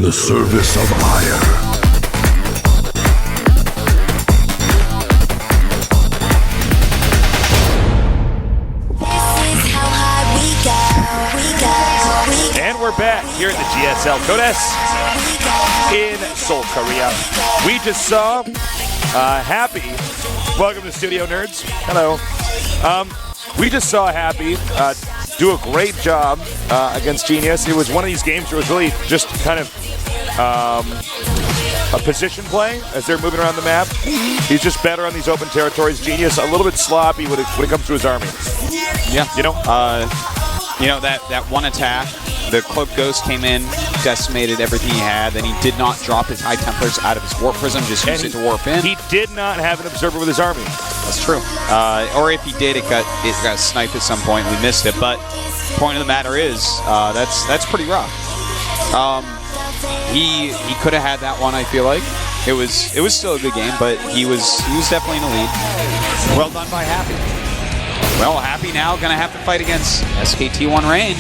the service of ire. And we're back here at the GSL Codes in Seoul, Korea. We just saw Happy. Welcome to Studio Nerds. Hello. We just saw Happy do a great job against Genius. It was one of these games where it was really just kind of a position play as they're moving around the map. He's just better on these open territories. Genius, a little bit sloppy when it comes to his army. Yeah. That one attack, the Cloak Ghost came in, decimated everything he had, then he did not drop his High Templars out of his Warp Prism, just used it to warp in. He did not have an Observer with his army. That's true. Or if he did, it got sniped at some point, we missed it, but point of the matter is, that's pretty rough. He could have had that one, I feel like. It was still a good game, but he was definitely in the lead. Well done by Happy. Well, Happy now going to have to fight against SKT1 Rain.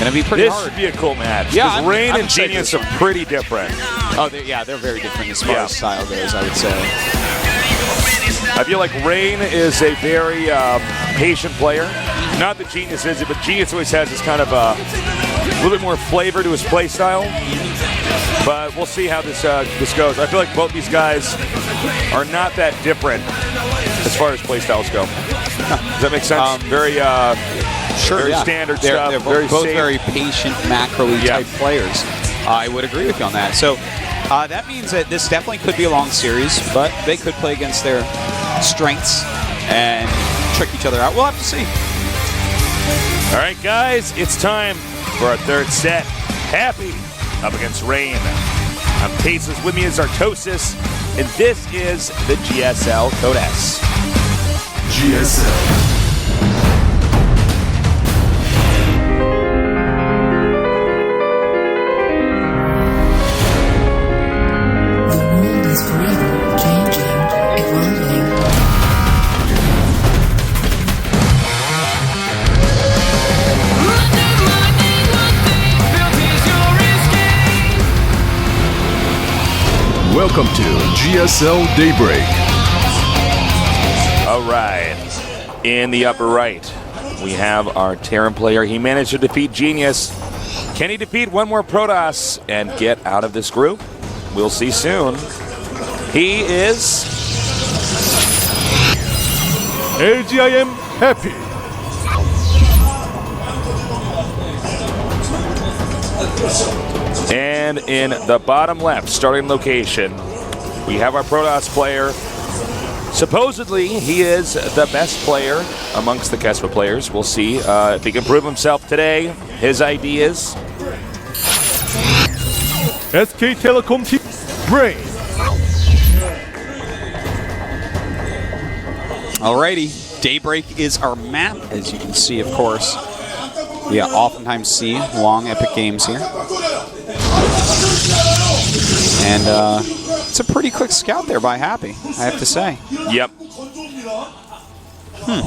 Going to be pretty hard. This should be a cool match. Yeah, Rain and Genius are pretty different. Oh, they're very different as far as style goes, I would say. I feel like Rain is a very patient player. Not that Genius is it, but Genius always has this kind of a little bit more flavor to his play style. But we'll see how this goes. I feel like both these guys are not that different as far as play styles go. Does that make sense? Very standard stuff. They're both very patient, macro-y type players. I would agree with you on that. So that means that this definitely could be a long series, but they could play against their strengths and trick each other out. We'll have to see. All right, guys, it's time for our third set. Happy up against Rain. On Paces, with me is Artosis, and this is the GSL Codes. GSL. Welcome to GSL Daybreak. All right. In the upper right, we have our Terran player. He managed to defeat Genius. Can he defeat one more Protoss and get out of this group? We'll see soon. He is LGIM Happy. And in the bottom left, starting location, we have our Protoss player. Supposedly, he is the best player amongst the Kespa players. We'll see if he can prove himself today. His ideas. SK Telecom Team Brain. Alrighty, Daybreak is our map, as you can see, of course. Yeah, oftentimes see long epic games here. And it's a pretty quick scout there by Happy, I have to say. Yep.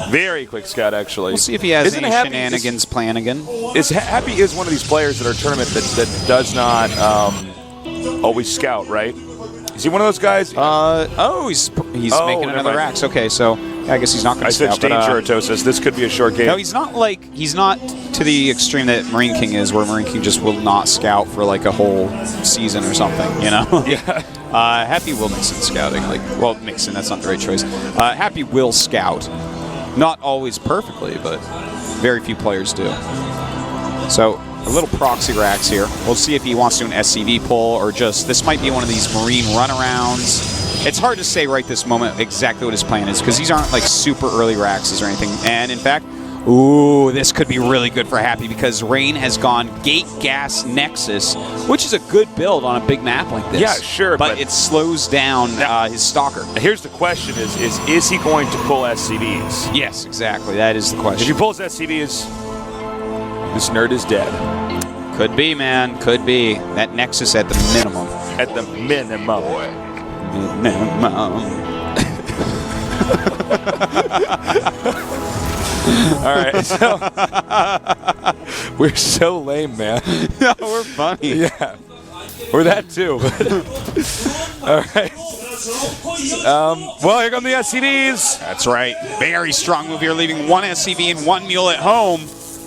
Very quick scout, actually. We'll see if he has any shenanigans planned again. Happy is one of these players that are tournament that does not always scout, right? Is he one of those guys? He's making another Rax. Okay, so I guess he's not going to scout. I said danger, Artosis. This could be a short game. No, he's not to the extreme that Marine King is, where Marine King just will not scout for like a whole season or something, you know? Yeah. Happy will mix in scouting. Mix in, that's not the right choice. Happy will scout. Not always perfectly, but very few players do. So, a little proxy Rax here. We'll see if he wants to do an SCV pull or just, this might be one of these Marine runarounds. It's hard to say right this moment exactly what his plan is, because these aren't like super early Raxes or anything. And in fact, ooh, this could be really good for Happy, because Rain has gone Gate Gas Nexus, which is a good build on a big map like this. Yeah, sure. But it slows down his Stalker. Here's the question is he going to pull SCVs? Yes, exactly. That is the question. If he pulls SCVs, this nerd is dead. Could be, man. Could be. That Nexus at the minimum. At the minimum. All right, so we're so lame, man. No, we're funny. Yeah, we're that too. All right. Well, here come the SCVs. That's right. Very strong move here, leaving one SCV and one mule at home.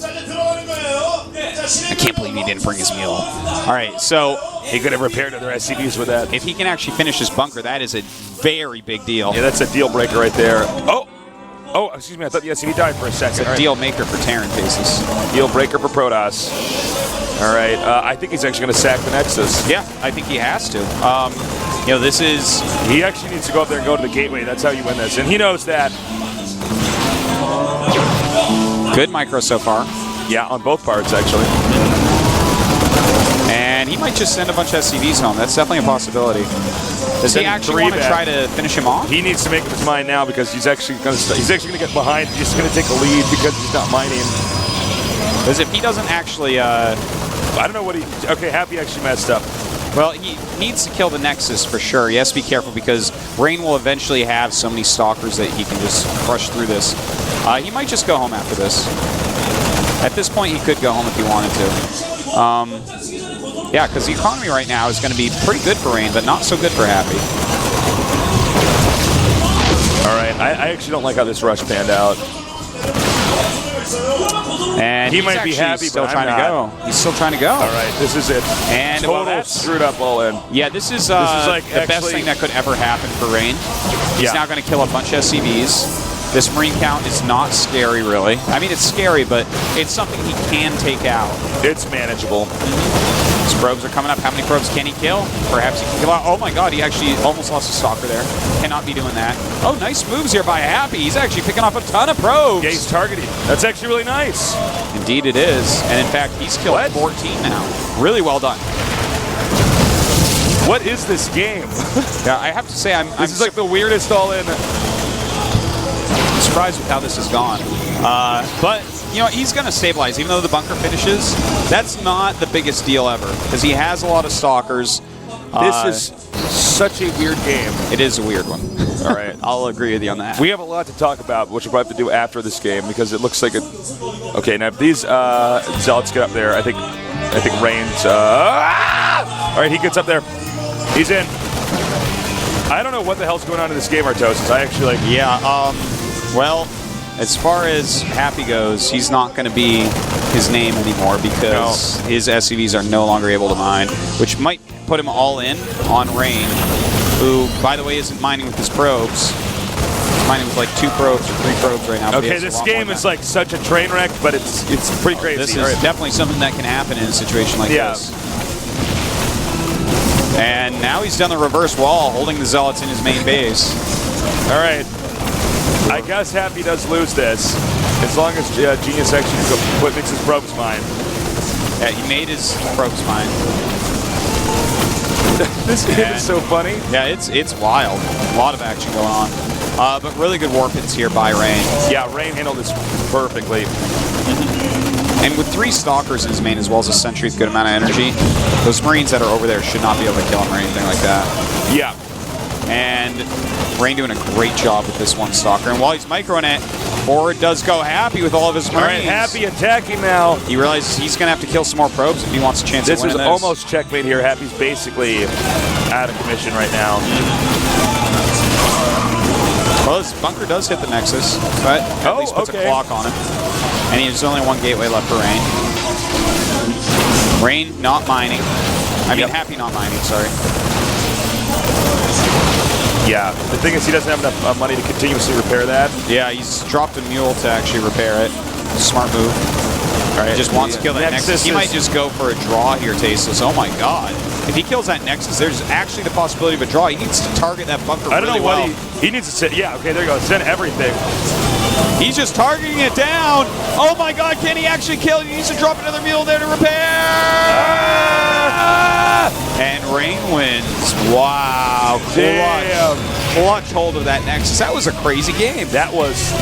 I can't believe he didn't bring his mule. All right, so He could have repaired other SCVs with that. if he can actually finish his bunker, that is a very big deal. Yeah, that's a deal breaker right there. Oh, excuse me. I thought the SCV died for a second. It's a deal maker for Terran faces. Deal breaker for Protoss. All right. I think he's actually going to sack the Nexus. Yeah, I think he has to. You know, this is... He actually needs to go up there and go to the gateway. That's how you win this. And he knows that. Good micro so far. Yeah, on both parts, actually. And he might just send a bunch of SCVs home. That's definitely a possibility. Does he Sending actually 3 want to back. try to finish him off? He needs to make up his mind now because he's actually going to get behind. He's just going to take the lead because he's not mining. Because if he doesn't actually... I don't know what he... Okay, Happy actually messed up. Well, he needs to kill the Nexus for sure. He has to be careful because Rain will eventually have so many Stalkers that he can just crush through this. He might just go home after this. At this point, he could go home if he wanted to. Yeah, because the economy right now is going to be pretty good for Rain, but not so good for Happy. All right. I actually don't like how this rush panned out. And He he's might be actually happy, still but trying I'm to not. go. He's still trying to go. All right. This is it. And Total well, that's screwed up all in. Yeah, this is like the best actually- thing that could ever happen for Rain. He's Yeah. now going to kill a bunch of SCVs. This Marine count is not scary, really. I mean, it's scary, but it's something he can take out. It's manageable. His probes are coming up. How many probes can he kill? Perhaps he can kill out. Oh my god, he actually almost lost a Stalker there. Cannot be doing that. Oh, nice moves here by Happy. He's actually picking off a ton of probes. Yeah, he's targeting. That's actually really nice. Indeed it is. And in fact, he's killed 14 now. Really well done. What is this game? Yeah, I have to say, I'm This is like the weirdest all-in. surprised with how this has gone. But, you know, he's going to stabilize. Even though the bunker finishes, that's not the biggest deal ever. Because he has a lot of Stalkers. This is such a weird game. It is a weird one. All right. I'll agree with you on that. We have a lot to talk about, which we'll probably have to do after this game because it looks like it. Okay, now if these Zealots get up there, I think Rain's. All right, he gets up there. He's in. I don't know what the hell's going on in this game, Artosis. I actually like. Yeah, well, as far as Happy goes, he's not going to be his name anymore because his SCVs are no longer able to mine, which might put him all in on Rain, who, by the way, isn't mining with his probes. He's mining with like 2 probes or 3 probes right now. but he Okay, has a this lot more game than is that. like such a train wreck, but it's pretty crazy. This is All right. definitely something that can happen in a situation like Yeah. this. And now he's done the reverse wall, holding the Zealots in his main base. All right. I guess Happy does lose this, as long as Genius actually makes his probes mine. Yeah, he made his probes mine. This game is so funny. Yeah, it's wild. A lot of action going on. But really good warp hits here by Rain. Yeah, Rain handled this perfectly. And with 3 Stalkers in his main as well as a Sentry with a good amount of energy, those Marines that are over there should not be able to kill him or anything like that. Yeah. And Rain doing a great job with this one Stalker. And while he's microing it, forward does go Happy with all of his Marines. All right, Happy attacking now. He realizes he's going to have to kill some more probes if he wants a chance This at is winning this. almost checkmate here. Happy's basically out of commission right now. Well, his bunker does hit the Nexus, but at least puts a clock on him. And there's only 1 gateway left for Rain. Rain not mining. I mean, Happy not mining, sorry. Yeah, the thing is he doesn't have enough money to continuously repair that. Yeah, he's dropped a mule to actually repair it. Smart move. All right. He just wants to kill that Nexus. He might just go for a draw here, Tasteless. Oh my god. If he kills that Nexus, there's actually the possibility of a draw. He needs to target that bunker I don't really know what well. he needs to send. Yeah, okay, there you go. Send everything. He's just targeting it down. Oh my god, can he actually kill it? He needs to drop another mule there to repair. And Rain wins. Wow. Damn. Clutch hold of that Nexus. That was a crazy game. That was,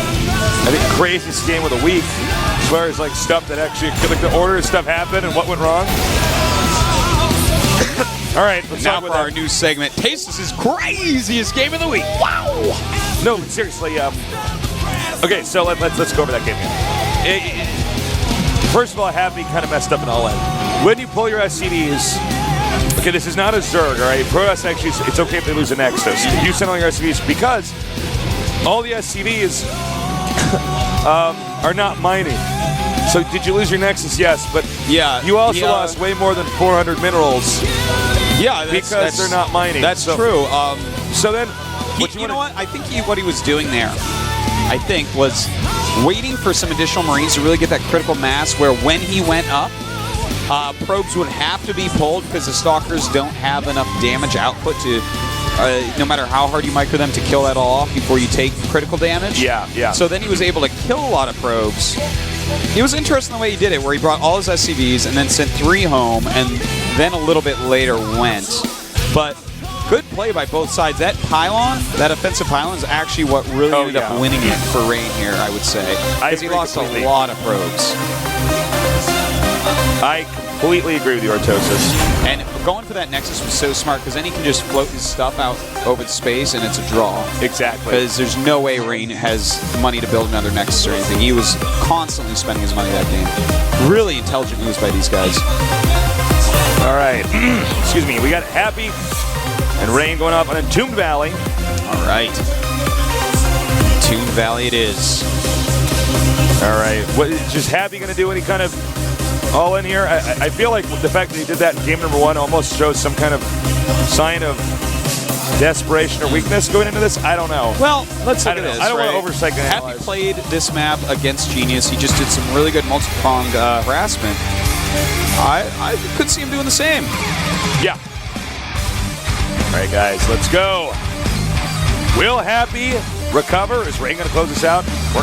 I think, craziest game of the week. As far as like stuff that actually, like the order of stuff happened and what went wrong. All right, let's Now talk for about our new segment, Tasteless' craziest game of the week. Wow. No, but seriously, Okay, so let's go over that game again. First of all, Happy kind of messed up in all in. When you pull your SCVs, okay, this is not a Zerg, all right? Protoss actually, it's okay if they lose a Nexus. You send all your SCVs because all the SCVs are not mining. So did you lose your Nexus? Yes, but you also lost way more than 400 minerals. Yeah, because they're not mining. That's true. So then, you know what? I think what he was doing there, I think, was waiting for some additional Marines to really get that critical mass where when he went up, probes would have to be pulled because the Stalkers don't have enough damage output to, no matter how hard you micro them, to kill that all off before you take critical damage. Yeah. So then he was able to kill a lot of probes. It was interesting the way he did it, where he brought all his SCVs and then sent 3 home, and then a little bit later went. But good play by both sides. That pylon, that offensive pylon, is actually what really ended up winning it for Rain here, I would say. Because he lost a lot of probes. I completely agree with you, Artosis. And going for that Nexus was so smart, because then he can just float his stuff out over the space, and it's a draw. Exactly. Because there's no way Rain has the money to build another Nexus or anything. He was constantly spending his money that game. Really intelligent moves by these guys. All right. Excuse me. We got Happy and Rain going up on Entombed Valley. All right. Entombed Valley it is. All right. What is just Happy going to do any kind of all in here? I feel like the fact that he did that in game number 1 almost shows some kind of sign of desperation or weakness going into this. I don't know. Well, let's look at this. I don't want to oversight. Happy played this map against Genius. He just did some really good multi-pronged harassment. I could see him doing the same. Yeah. All right, guys, let's go. Will Happy recover? Is Rain going to close this out? We're going to